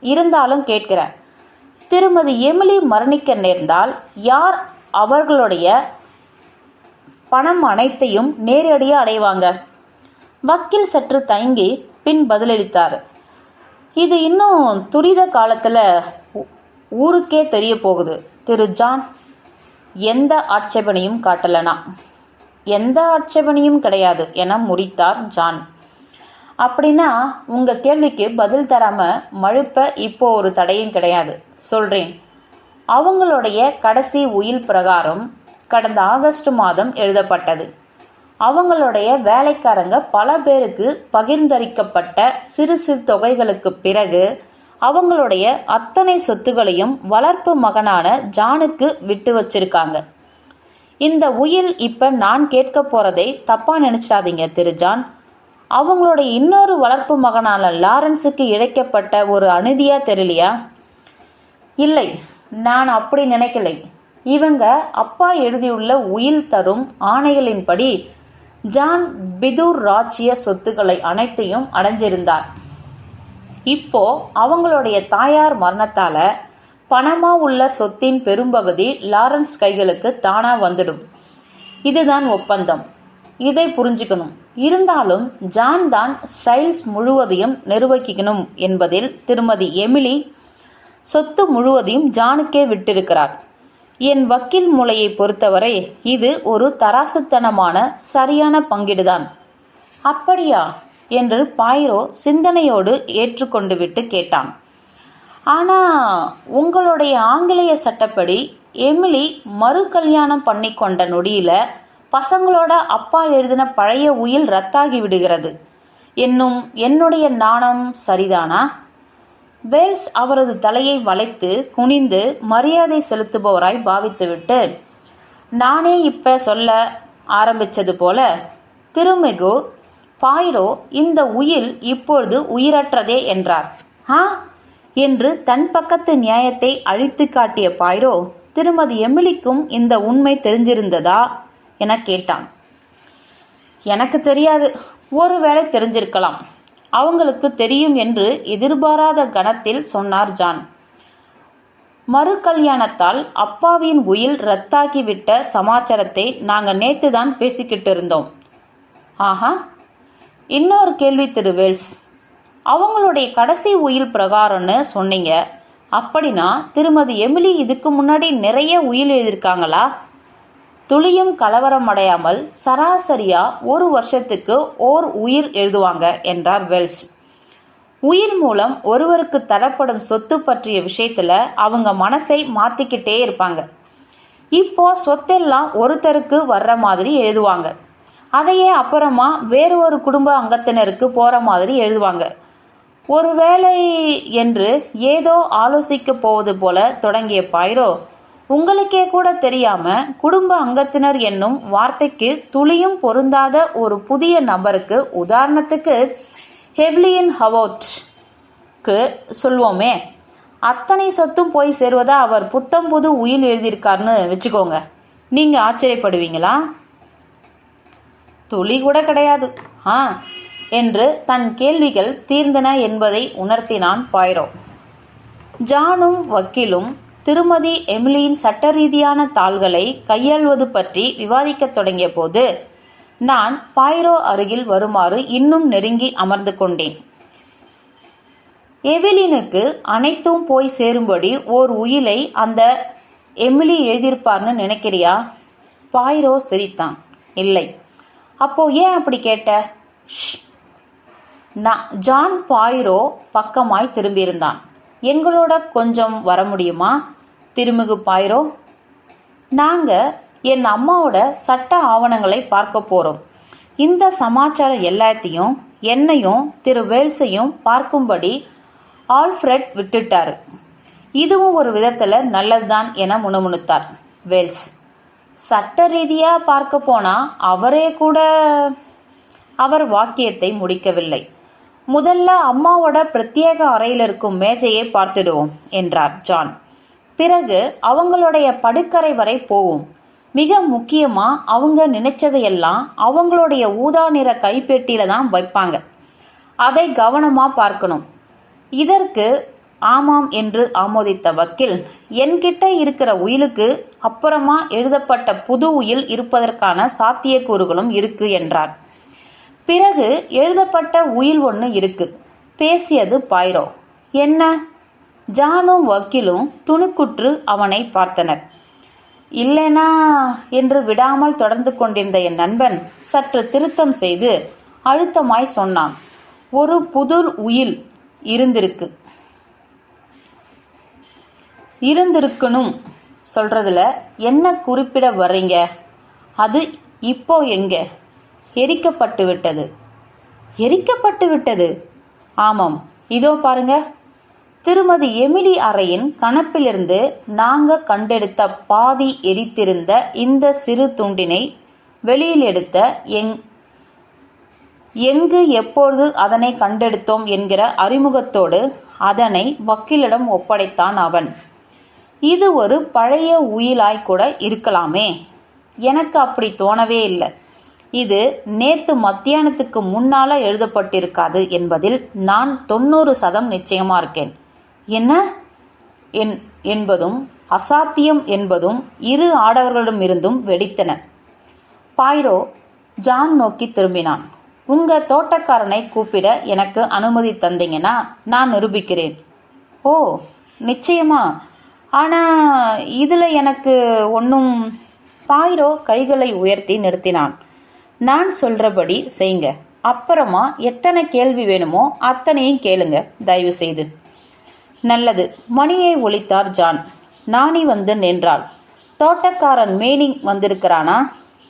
இருந்தாலும் கேட்கிறேன். திருமதி எமிலி மரணிக்க நேர்ந்தால் யார் அவர்களுடைய பணம் அனைத்தையும் நேரடியாக அடைவாங்க? வக்கீல் சற்று தயங்கி பின் பதிலளித்தார். இது இன்னும் துரித காலத்தில் ஊருக்கே தெரிய போகுது திரு ஜான். எந்த ஆட்சேபனையும் காட்டலனா? எந்த ஆட்சேபனையும் கிடையாது என முடித்தார் ஜான். அப்படின்னா உங்கள் கேள்விக்கு பதில் தராமல் மழுப்ப இப்போ ஒரு தடையும் கிடையாது, சொல்கிறேன். அவங்களுடைய கடைசி உயில் பிரகாரம் கடந்த ஆகஸ்ட் மாதம் எழுதப்பட்டது. அவங்களுடைய வேலைக்காரங்க பல பேருக்கு பகிர்ந்தளிக்கப்பட்ட சிறு சிறு தொகைகளுக்கு பிறகு அவங்களுடைய அத்தனை சொத்துகளையும் வளர்ப்பு மகனான ஜானுக்கு விட்டு வச்சிருக்காங்க. இந்த உயில் இப்போ நான் கேட்க போகிறதை தப்பாக நினச்சிடாதீங்க திரு ஜான். அவங்களுடைய இன்னொரு வளர்ப்பு மகனான லாரன்ஸுக்கு இழைக்கப்பட்ட ஒரு அநீதியாக தெரியலையா? இல்லை, நான் அப்படி நினைக்கலை. இவங்க அப்பா எழுதியுள்ள உயில் தரும் ஆணைகளின்படி ஜான் பிதுர் ராஜ்ய சொத்துக்களை அனைத்தையும் அடைஞ்சிருந்தார். இப்போ அவங்களுடைய தாயார் மரணத்தால பணமா உள்ள சொத்தின் பெரும்பகுதி லாரன்ஸ் கைகளுக்கு தானா வந்துடும். இதுதான் ஒப்பந்தம். இதை புரிஞ்சுக்கணும். இருந்தாலும் ஜான் தான் ஸ்டைல்ஸ் முழுவதையும் நிர்வகிக்கணும் என்பதில் திருமதி எமிலி சொத்து முழுவதையும் ஜானுக்கே விட்டிருக்கிறார். என் வக்கீல் மூளையை பொறுத்தவரை இது ஒரு தராசுத்தனமான சரியான பங்கீடுதான். அப்படியா என்று பாய்ரோ சிந்தனையோடு ஏற்றுக்கொண்டு விட்டு கேட்டான். ஆனால் உங்களுடைய ஆங்கிலேய சட்டப்படி எமிலி மறு கல்யாணம் பண்ணி கொண்ட நொடியில் பசங்களோட அப்பா எழுதின பழைய உயில் ரத்தாகி விடுகிறது என்னும் என்னுடைய நாணம் சரிதானா? வேல்ஸ் அவரது தலையை வளைத்து குனிந்து மரியாதை செலுத்துபவராய் பாவித்துவிட்டு, நானே இப்ப சொல்ல ஆரம்பிச்சது போல, திருமிகு பாய்ரோ, இந்த உயில் இப்பொழுது உயிரற்றதே என்றார். ஆ என்று தன் பக்கத்து நியாயத்தை அழித்து காட்டிய பாய்ரோ, திருமதி எமிலிக்கும் இந்த உண்மை தெரிஞ்சிருந்ததா என கேட்டான். எனக்கு தெரியாது, ஒருவேளை தெரிஞ்சிருக்கலாம். அவங்களுக்கு தெரியும் என்று எதிர்பாராத கணத்தில் சொன்னார் ஜான். மறு கல்யாணத்தால் அப்பாவின் உயில் ரத்தாகிவிட்ட சமாச்சாரத்தை நாங்கள் நேற்று தான் பேசிக்கிட்டு இருந்தோம். ஆஹா, இன்னொரு கேள்வி திரு வேல்ஸ். அவங்களுடைய கடைசி உயில் பிரகாரம்னு சொன்னீங்க. அப்படின்னா திருமதி எமிலி இதுக்கு முன்னாடி நிறைய உயில் எழுதியிருக்காங்களா? துளியும் கலவரம் அடையாமல் சராசரியா ஒரு வருஷத்துக்கு ஓர் உயிர் எழுதுவாங்க என்றார் வெல்ஸ். உயிர் மூலம் ஒருவருக்கு தரப்படும் சொத்து பற்றிய விஷயத்துல அவங்க மனசை மாத்திக்கிட்டே இருப்பாங்க. இப்போ சொத்தெல்லாம் ஒருத்தருக்கு வர்ற மாதிரி எழுதுவாங்க. அதையே அப்புறமா வேறு ஒரு குடும்ப அங்கத்தினருக்கு போற மாதிரி எழுதுவாங்க. ஒருவேளை என்று ஏதோ ஆலோசிக்க போவது போல தொடங்கிய பாய்ரோ, உங்களுக்கே கூட தெரியாம குடும்ப அங்கத்தினர் என்னும் வார்த்தைக்கு துளியும் பொருந்தாத ஒரு புதிய நபருக்கு, உதாரணத்துக்கு ஹெவ்லியன் ஹவோட்க்கு சொல்வோமே, அத்தனை சொத்தும் போய் சேருவதா அவர் புத்தம் புது உயில் எழுதியிருக்காருன்னு வச்சுக்கோங்க, நீங்க ஆச்சரியப்படுவீங்களா? துளி கூட கிடையாது. என்று தன் கேள்விகள் தீர்ந்தன என்பதை உணர்த்தினான் பாய்ரோ. ஜானும் வக்கீலும் திருமதி எமிலியின் சட்ட ரீதியான தாள்களை கையாள்வது பற்றி விவாதிக்கத் தொடங்கிய போது நான் பாய்ரோ அருகில் வருமாறு இன்னும் நெருங்கி அமர்ந்து கொண்டேன். எவிலினுக்கு அனைத்தும் போய் சேரும்படி ஓர் உயிலை அந்த எமிலி எழுதியிருப்பார்னு நினைக்கிறியா? பாய்ரோ சிரித்தான். இல்லை. அப்போ ஏன் அப்படி கேட்ட? ஜான் பாய்ரோ பக்கமாய் திரும்பியிருந்தான். எங்களோட கொஞ்சம் வர முடியுமா திருமிகு பாயிரோ? நாங்கள் என் அம்மாவோட சட்ட ஆவணங்களை பார்க்க போகிறோம். இந்த சமாச்சாரம் எல்லாத்தையும் என்னையும் திரு வேல்ஸையும் பார்க்கும்படி ஆல்ஃப்ரெட் விட்டுட்டார். இதுவும் ஒரு விதத்தில் நல்லதுதான் என முணுமுணுத்தார் வேல்ஸ். சட்ட ரீதியாக பார்க்க போனால் அவரே கூட அவர் வாக்கியத்தை முடிக்கவில்லை. முதல்ல அம்மாவோட பிரத்யேக அறையில் இருக்கும் மேஜையை பார்த்துடுவோம் என்றார் ஜான். பிறகு அவங்களுடைய படுக்கறை வரை போவோம். மிக முக்கியமாக அவங்க நினைச்சதையெல்லாம் அவங்களுடைய ஊதா நிற கைப்பெட்டியில தான் வைப்பாங்க. அதை கவனமாக பார்க்கணும். இதற்கு ஆமாம் என்று ஆமோதித்த வக்கீல், என்கிட்ட இருக்கிற உயிலுக்கு அப்புறமா எழுதப்பட்ட புது உயில் இருப்பதற்கான சாத்தியக்கூறுகளும் இருக்கு என்றார். பிறகு எழுதப்பட்ட உயில் ஒன்று இருக்கு. பேசியது பாயிரோ. என்ன? ஜானும் வக்கீலும் துணுக்குற்று அவனை பார்த்தனர். இல்லைனா என்று விடாமல் தொடர்ந்து கொண்டிருந்த என் நண்பன் சற்று திருத்தம் செய்து அழுத்தமாய் சொன்னான். ஒரு புது உயில் இருந்திருக்கணும் சொல்றதுல என்ன குறிப்பிட வர்றீங்க? அது இப்போ எங்க? எரிக்கப்பட்டு விட்டது. எரிக்கப்பட்டு விட்டது? ஆமாம், இதோ பாருங்க. திருமதி எமிலி அறையின் கணப்பிலிருந்து நாங்க கண்டெடுத்த பாதி எரித்திருந்த இந்த சிறு துண்டினை வெளியில் எடுத்த எங்கு எப்பொழுது அதனை கண்டெடுத்தோம் என்கிற அறிமுகத்தோடு அதனை வக்கீலிடம் ஒப்படைத்தான் அவன். இது ஒரு பழைய உயிலாய் கூட இருக்கலாமே. எனக்கு அப்படி தோணவே இல்லை. இது நேத்து மத்தியானத்துக்கு முன்னால எழுதப்பட்டிருக்காது என்பதில் நான் 90% நிச்சயமா இருக்கேன். என்ன என்பதும் அசாத்தியம் என்பதும் இரு ஆடவர்களிடமிருந்தும் வெடித்தன. பாயிரோ ஜான் நோக்கி திரும்பினான். உங்க தோட்டக்காரனை கூப்பிட எனக்கு அனுமதி தந்தீங்கன்னா நான் நிரூபிக்கிறேன். ஓ, நிச்சயமா. ஆனா இதுல எனக்கு ஒன்றும். பாயிரோ கைகளை உயர்த்தி நிறுத்தினான். நான் சொல்றபடி செய்யுங்க. அப்புறமா எத்தனை கேள்வி வேணுமோ அத்தனையும் கேளுங்க தயவு செய்து. நல்லது. மணியை ஒலித்தார் ஜான். நாணி வந்து நின்றாள். தோட்டக்காரன் மேனிங் வந்திருக்கிறானா?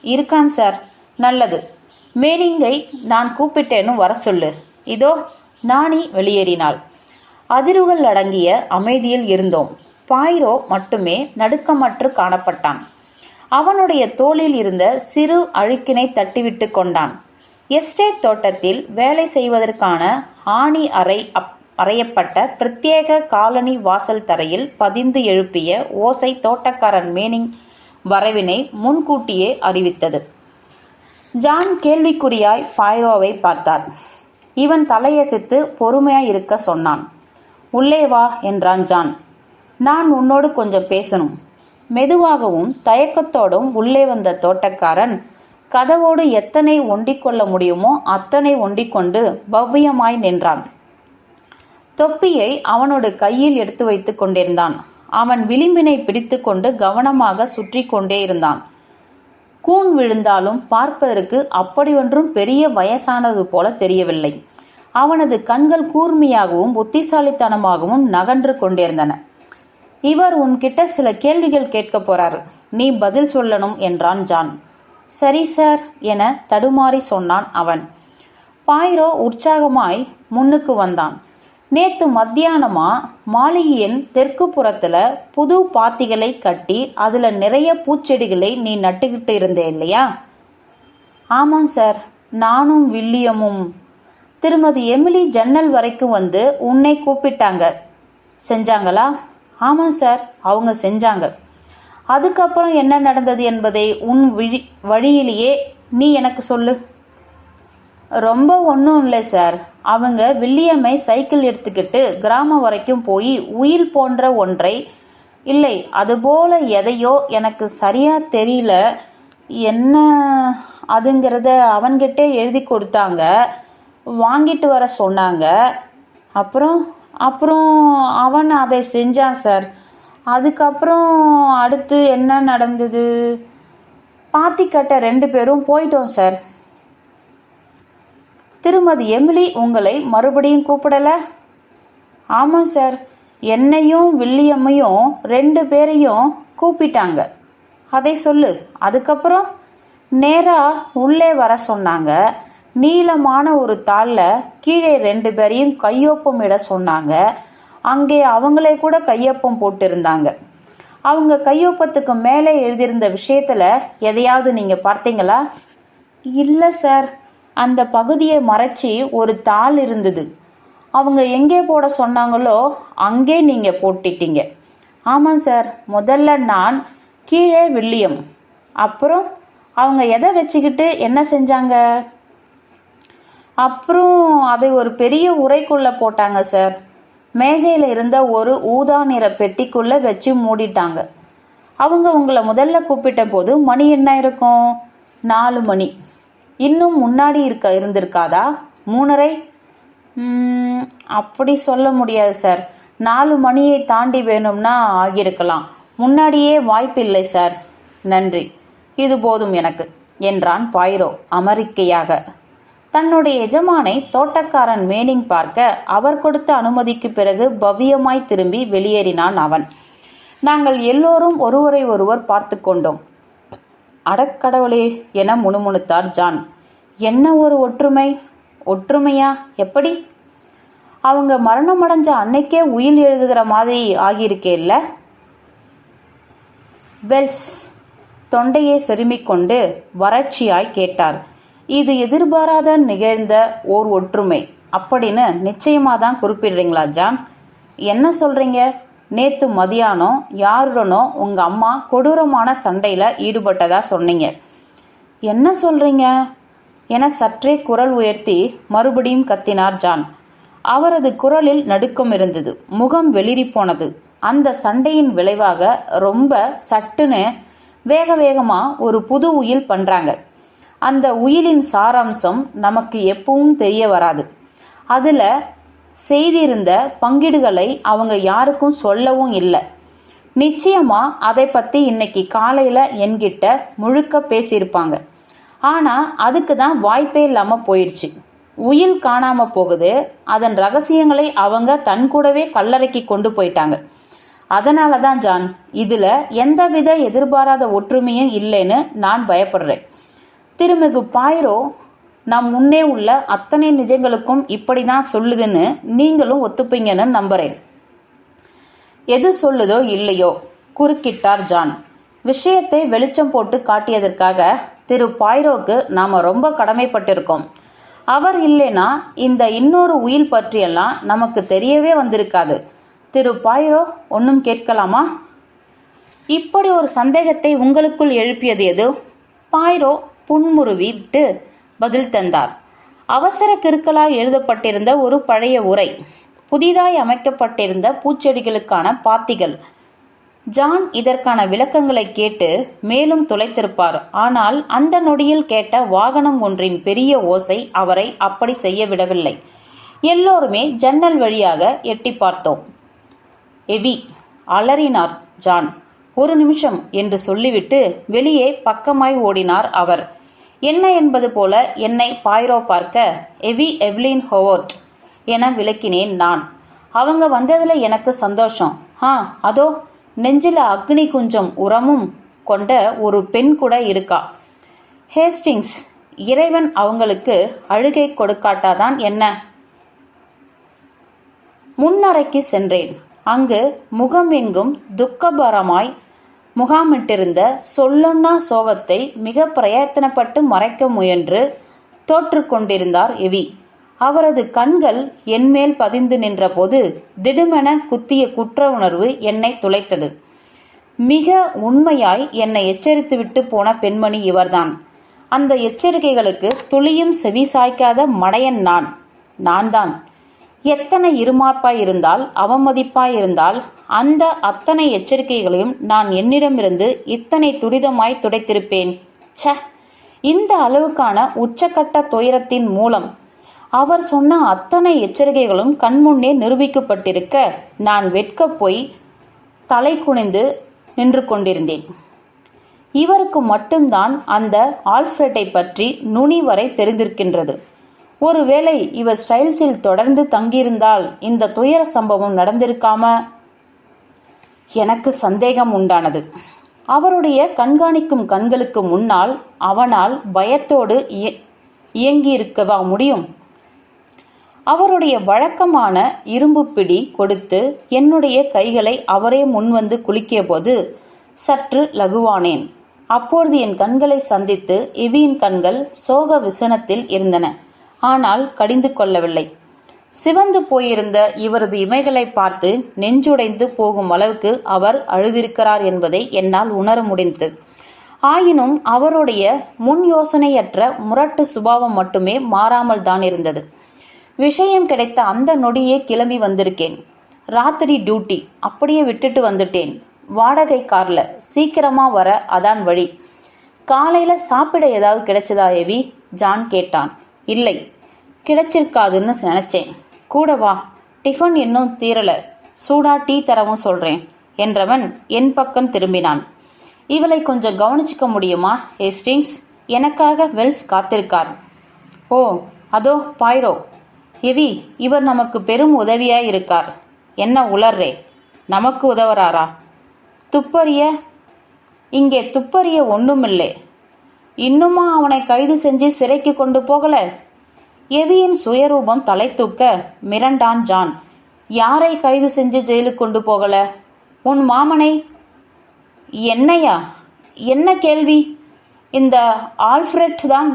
இருக்கான் சார். நல்லது. மேனிங்கை நான் கூப்பிட்டேன்னு வர சொல்லு. இதோ. நாணி வெளியேறினாள். அதிர்வுகள் அடங்கிய அமைதியில் இருந்தோம். பாயிரோ மட்டுமே நடுக்கமற்று காணப்பட்டான். அவனுடைய தோளில் இருந்த சிறு அழுக்கினை தட்டிவிட்டு கொண்டான். எஸ்டேட் தோட்டத்தில் வேலை செய்வதற்கான ஆணி அறையப்பட்ட பிரத்யேக காலனி வாசல் தரையில் பதிந்து எழுப்பிய ஓசை தோட்டக்காரன் மேனிங் வரவினை முன்கூட்டியே அறிவித்தது. ஜான் கேள்விக்குறியாய் பாயிரோவை பார்த்தார். இவன் தலையசைத்து பொறுமையாய் இருக்க சொன்னான். உள்ளே வா என்றான் ஜான். நான் உன்னோடு கொஞ்சம் பேசணும். மெதுவாகவும் தயக்கத்தோடும் உள்ளே வந்த தோட்டக்காரன் கதவோடு எத்தனை ஒண்டிக்கொள்ள முடியுமோ அத்தனை ஒண்டிக்கொண்டு பவ்யமாய் நின்றான். தொப்பியை அவனோடு கையில் எடுத்து வைத்து கொண்டிருந்தான். அவன் விளிம்பினை பிடித்து கொண்டு கவனமாக சுற்றி கொண்டே இருந்தான். கூன் விழுந்தாலும் பார்ப்பதற்கு அப்படி ஒன்றும் பெரிய வயசானது போல தெரியவில்லை. அவனது கண்கள் கூர்மையாகவும் புத்திசாலித்தனமாகவும் நகன்று கொண்டிருந்தன. இவர் உன்கிட்ட சில கேள்விகள் கேட்க போறாரு, நீ பதில் சொல்லணும் என்றான் ஜான். சரி சார் என தடுமாறி சொன்னான் அவன். பாயிரோ உற்சாகமாய் முன்னுக்கு வந்தான். நேத்து மத்தியானமா மாளிகையின் தெற்கு புறத்துல புது பாத்திகளை கட்டி அதுல நிறைய பூச்செடிகளை நீ நட்டுக்கிட்டு இருந்தே இல்லையா? ஆமாம் சார். நானும் வில்லியமும். திருமதி எமிலி ஜன்னல் வரைக்கும் வந்து உன்னை கூப்பிட்டாங்க. செஞ்சாங்களா? ஆமாம் சார், அவங்க செஞ்சாங்க. அதுக்கப்புறம் என்ன நடந்தது என்பதை உன் வழியிலேயே நீ எனக்கு சொல்லு. ரொம்ப ஒன்றும் இல்லை சார். அவங்க வில்லியமை சைக்கிள் எடுத்துக்கிட்டு கிராமம் வரைக்கும் போய் உயில் போன்ற ஒன்றை, இல்லை அதுபோல எதையோ, எனக்கு சரியா தெரியல என்ன அதுங்கிறத அவன்கிட்டே எழுதி கொடுத்தாங்க. வாங்கிட்டு வர சொன்னாங்க. அப்புறம் அப்புறம் அவன் அதை செஞ்சான் சார். அதுக்கப்புறம் அடுத்து என்ன நடந்தது? பாத்தி கட்ட 2 பேரும் போயிட்டோம் சார். திருமதி எமிலி உங்களை மறுபடியும் கூப்பிடல? ஆமாம் சார். என்னையும் வில்லியம்மையும் 2 பேரையும் கூப்பிட்டாங்க. அதை சொல்லு. அதுக்கப்புறம் நேரா உள்ளே வர சொன்னாங்க. நீளமான ஒரு தாளில் கீழே 2 பேரையும் கையொப்பமிட சொன்னாங்க. அங்கே அவங்களே கூட கையொப்பம் போட்டிருந்தாங்க. அவங்க கையொப்பத்துக்கு மேலே எழுதியிருந்த விஷயத்தில் எதையாவது நீங்கள் பார்த்தீங்களா? இல்லை சார், அந்த பகுதியை மறைச்சி ஒரு தாள் இருந்தது. அவங்க எங்கே போட சொன்னாங்களோ அங்கே நீங்கள் போட்டுட்டீங்க. ஆமாம் சார், முதல்ல நான், கீழே வில்லியம். அப்புறம் அவங்க எதை வச்சுக்கிட்டு என்ன செஞ்சாங்க? அப்புறம் அதை ஒரு பெரிய உரைக்குள்ளே போட்டாங்க சார். மேஜையில் இருந்த ஒரு ஊதா நிற பெட்டிக்குள்ளே வச்சு மூடிட்டாங்க. அவங்க உங்களை முதல்ல கூப்பிட்ட போது மணி என்ன இருக்கும்? 4 மணி. இன்னும் முன்னாடி இருந்திருக்காதா? 3:30? அப்படி சொல்ல முடியாது சார். 4 மணியை தாண்டி வேணும்னா ஆகியிருக்கலாம். முன்னாடியே வாய்ப்பில்லை சார். நன்றி, இது போதும் எனக்கு என்றான் பாய்ரோ அமெரிக்கையாக. தன்னுடைய எஜமானை தோட்டக்காரன் மேனிங் பார்க்க அவர் கொடுத்த அனுமதிக்கு பிறகு பவ்யமாய் திரும்பி வெளியேறினான் அவன். நாங்கள் எல்லோரும் ஒருவரை ஒருவர் பார்த்து கொண்டோம். அடக்கடவுளே என முணுமுணுத்தார் ஜான். என்ன ஒரு ஒற்றுமை! ஒற்றுமையா? எப்படி? அவங்க மரணமடைஞ்ச அன்னைக்கே உயில் எழுதுகிற மாதிரி ஆகியிருக்கேல்ல? வெல்ஸ் தொண்டையை செருமிக்கொண்டு வறட்சியாய் கேட்டார். இது எதிர்பாராத நிகழ்ந்த ஓர் ஒற்றுமை அப்படின்னு நிச்சயமாக தான் குறிப்பிடுறீங்களா ஜான்? என்ன சொல்கிறீங்க? நேற்று மதியானம் யாருடனோ உங்கள் அம்மா கொடூரமான சண்டையில் ஈடுபட்டதா சொன்னீங்க. என்ன சொல்கிறீங்க என சற்றே குரல் உயர்த்தி மறுபடியும் கத்தினார் ஜான். அவரது குரலில் நடுக்கம் இருந்தது. முகம் வெளிரி போனது. அந்த சண்டையின் விளைவாக ரொம்ப சட்டுன்னு வேக வேகமாக ஒரு புது உயில் பண்ணுறாங்க. அந்த உயிலின் சாராம்சம் நமக்கு எப்பவும் தெரிய வராது. அதில் செய்திருந்த பங்கீடுகளை அவங்க யாருக்கும் சொல்லவும் இல்லை. நிச்சயமாக அதை பற்றி இன்னைக்கு காலையில் என்கிட்ட முழுக்க பேசியிருப்பாங்க. ஆனால் அதுக்கு தான் வாய்ப்பே இல்லாமல் போயிடுச்சு. உயில் காணாமல் போகுது. அதன் ரகசியங்களை அவங்க தன் கூடவே கல்லறைக்கு கொண்டு போயிட்டாங்க. அதனால தான் ஜான், இதில் எந்தவித எதிர்பாராத ஒற்றுமையும் இல்லைன்னு நான் பயப்படுறேன். திருமிகு பாய்ரோ நம் முன்னே உள்ள அத்தனை நிஜங்களுக்கும் இப்படி தான் சொல்லுதுன்னு நீங்களும் ஒத்துப்பீங்கன்னு நம்புறேன். எது சொல்லுதோ இல்லையோ, குறுக்கிட்டார் ஜான். விஷயத்தை வெளிச்சம் போட்டு காட்டியதற்காக திரு பாய்ரோக்கு நாம் ரொம்ப கடமைப்பட்டிருக்கோம். அவர் இல்லைனா இந்த இன்னொரு உயில் பற்றியெல்லாம் நமக்கு தெரியவே வந்திருக்காது. திரு பாய்ரோ, ஒன்றும் கேட்கலாமா? இப்படி ஒரு சந்தேகத்தை உங்களுக்குள் எழுப்பியது எது? பாய்ரோ புன்முறுவிட்டு பதில் தந்தார். அவசர கிறுக்களாய் எழுதப்பட்டிருந்த ஒரு பழைய உரை, புதிதாய் அமைக்கப்பட்டிருந்த பூச்செடிகளுக்கான பாத்திகள். ஜான் இதற்கான விளக்கங்களை கேட்டு மேலும் துளைத்திருப்பார். ஆனால் அந்த நொடியில் கேட்ட வாகனம் ஒன்றின் பெரிய ஓசை அவரை அப்படி செய்ய விடவில்லை. எல்லோருமே ஜன்னல் வழியாக எட்டி பார்த்தோம். எவி, அலறினார் ஜான். 1 நிமிஷம் என்று சொல்லிவிட்டு வெளியே பக்கமாய் ஓடினார் அவர். என்ன என்பது போல என்னை பாய்ரோ பார்க்க, எவ்லின் ஹோவர்ட் என விளக்கினேன் நான். அவங்க வந்ததில் எனக்கு சந்தோஷம். அதோ நெஞ்சில் அக்னி குஞ்சம் உரமும் கொண்ட ஒரு பெண் கூட இருக்கா. ஹேஸ்டிங்ஸ், இறைவன் அவங்களுக்கு அழுகை கொடுக்காட்டாதான் என்ன? முன்னறைக்கு சென்றேன். அங்கு முகம் எங்கும் துக்கபரமாய் முகாமிட்டிருந்த சொல்லொன்னா சோகத்தை மிக பிரயத்தனப்பட்டு மறைக்க முயன்று தோற்று கொண்டிருந்தார் எவி. அவரது கண்கள் என்மேல் பதிந்து நின்றபோது திடுமென குத்திய குற்ற உணர்வு என்னை துளைத்தது. மிக உண்மையாய் என்னை எச்சரித்துவிட்டு போன பெண்மணி இவர்தான். அந்த எச்சரிக்கைகளுக்கு துளியும் செவி சாய்க்காத மடையன் நான் தான். எத்தனை இருமாப்பாய் இருந்தால், அவமதிப்பாய் இருந்தால் அந்த அத்தனை எச்சரிக்கைகளையும் நான் என்னிடமிருந்து இத்தனை துரிதமாய் துடைத்திருப்பேன். இந்த அளவுக்கான உச்சக்கட்ட துயரத்தின் மூலம் அவர் சொன்ன அத்தனை எச்சரிக்கைகளும் கண்முன்னே நிரூபிக்கப்பட்டிருக்க நான் வெட்க போய் தலை குனிந்து நின்று கொண்டிருந்தேன். இவருக்கு மட்டும்தான் அந்த ஆல்ஃபிரட்டை பற்றி நுனி வரை தெரிந்திருக்கின்றது. ஒருவேளை இவர் ஸ்டைல்ஸில் தொடர்ந்து தங்கியிருந்தால் இந்த துயர சம்பவம் நடந்திருக்காம? எனக்கு சந்தேகம் உண்டானது. அவருடைய கண்காணிக்கும் கண்களுக்கு முன்னால் அவனால் பயத்தோடு இயங்கியிருக்கவா முடியும்? அவருடைய வழக்கமான இரும்பு பிடி கொடுத்து என்னுடைய கைகளை அவரே முன்வந்து குலுக்கிய போது சற்று லகுவானேன். அப்பொழுது என் கண்களை சந்தித்து எவியின் கண்கள் சோக விசனத்தில் இருந்தன. ஆனால் கடிந்து கொள்ளவில்லை. சிவந்து போயிருந்த இவரது இமைகளை பார்த்து நெஞ்சுடைந்து போகும் அளவுக்கு அவர் அழுதிருக்கிறார் என்பதை என்னால் உணர முடிந்தது. ஆயினும் அவருடைய முன் யோசனையற்ற முரட்டு சுபாவம் மட்டுமே மாறாமல் தான் இருந்தது. விஷயம் கிடைத்த அந்த நொடியே கிளம்பி வந்திருக்கேன். ராத்திரி டியூட்டி அப்படியே விட்டுட்டு வந்துட்டேன். வாடகை கார்ல சீக்கிரமா வர அதான் வழி. காலையில சாப்பிட ஏதாவது கிடைச்சதா எவி? ஜான் கேட்டான். இல்லை, கிடைச்சிருக்காதுன்னு நினைச்சேன். கூட வா, டிஃபன் இன்னும் தீரல, சூடா டீ தரவும் சொல்றேன் என்றவன் என் பக்கம் திரும்பினான். இவளை கொஞ்சம் கவனிச்சுக்க முடியுமா ஹேஸ்டிங்ஸ்? எனக்காக வெல்ஸ் காத்திருக்கார். ஓ, அதோ பாய்ரோ. எவி, இவர் நமக்கு பெரும் உதவியாய் இருக்கார். என்ன உளர்றே? நமக்கு உதவுறாரா? துப்பறிய? இங்கே துப்பறிய ஒன்றுமில்லை. இன்னுமா அவனை கைது செஞ்சு சிறைக்கு கொண்டு போகல? எவியின் சுயரூபம் தலை தூக்க மிரண்டான் ஜான். யாரை கைது செஞ்சு ஜெயிலுக்கு கொண்டு போகல? உன் மாமனை. என்னையா? என்ன கேள்வி? இந்த ஆல்ஃபிரட் தான்.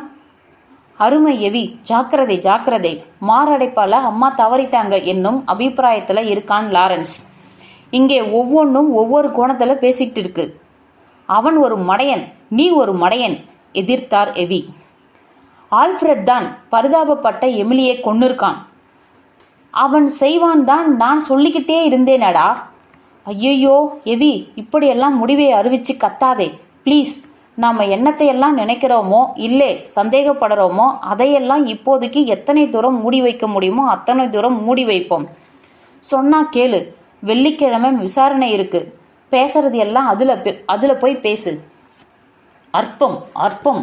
அருமை எவி, ஜாக்கிரதை ஜாக்கிரதை. மாரடைப்பால அம்மா தவறிட்டாங்க என்னும் அபிப்பிராயத்துல இருக்கான் லாரன்ஸ். இங்கே ஒவ்வொன்றும் ஒவ்வொரு கோணத்துல பேசிக்கிட்டு இருக்கு. அவன் ஒரு மடையன், நீ ஒரு மடையன், எதிர்த்தார் எவி. ஆல்ஃபிரட் தான் பரிதாபப்பட்ட எமிலியை கொன்னிருக்கான். அவன் செய்வான் தான் நான் சொல்லிக்கிட்டே இருந்தேனடா. ஐயோ எவி, இப்படியெல்லாம் முடிவை அறிவிச்சு கத்தாதே ப்ளீஸ். நாம என்னத்தையெல்லாம் நினைக்கிறோமோ இல்லை சந்தேகப்படுறோமோ அதையெல்லாம் இப்போதைக்கு எத்தனை தூரம் மூடி வைக்க முடியுமோ அத்தனை தூரம் மூடி வைப்போம். சொன்னா கேளு, வெள்ளிக்கிழமை விசாரணை இருக்கு. பேசுறது எல்லாம் அதுல போய் பேசு. அற்பம் அற்பம்.